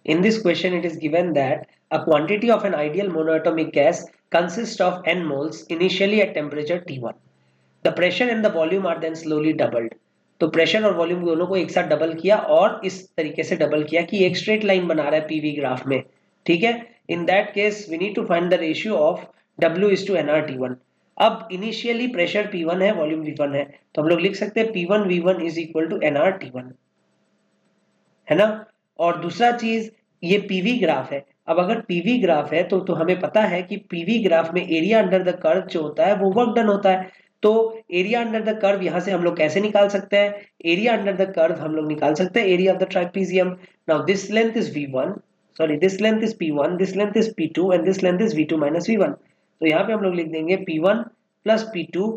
In this question, it is given that a quantity of an ideal monoatomic gas consists of n moles initially at temperature T1. The pressure and the volume are then slowly doubled. तो pressure और volume दोनों को एक साथ double किया और इस तरीके से डबल किया कि एक स्ट्रेट लाइन बना रहा है पीवी ग्राफ में, ठीक है। In that case we need to find the ratio of W is to nRT1। अब इनिशियली प्रेशर P1 है, वॉल्यूम V1 है, तो हम लोग लिख सकते हैं P1 V1 is equal to nRT1, है ना। और दूसरा चीज, ये पीवी ग्राफ है। अब अगर पीवी ग्राफ है तो हमें पता है कि पीवी ग्राफ में एरिया अंडर द कर्व जो होता है वो वर्क डन होता है। तो एरिया अंडर द कर्व यहां से हम लोग कैसे निकाल सकते हैं? एरिया अंडर द कर्व हम लोग निकाल सकते हैं area of the ट्राइपीजियम। Now this length is V1, sorry this length is P1, this length is P2 and this length is V2 minus V1। तो यहाँ पे हम लोग लिख देंगे P1 plus P2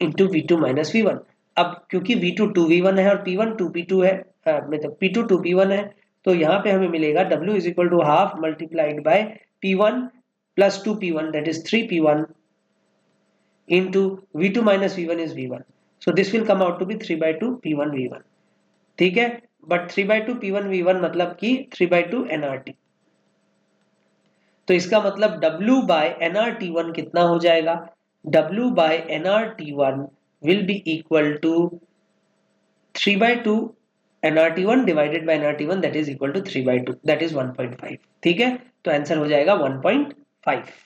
into V2 minus V1। अब क्योंकि V2 2V1 है और P1 2P2 है, मतलब P2 2P1 है, तो यहाँ पे हमें मिलेगा W is equal to half multiplied by P1 plus 2P1 that is 3P1 into V2 minus V1 is V1. So this will come out to be 3/2 P1 V1, ठीक है। बट 3/2 P1 V1 मतलब कि 3/2 nRT। तो इसका मतलब W by nRT1 कितना हो जाएगा? W by nRT1 will be equal to 3/2 nRT1 divided by nRT1 that is equal to 3/2, that is 1.5, ठीक है। तो आंसर हो जाएगा 1.5।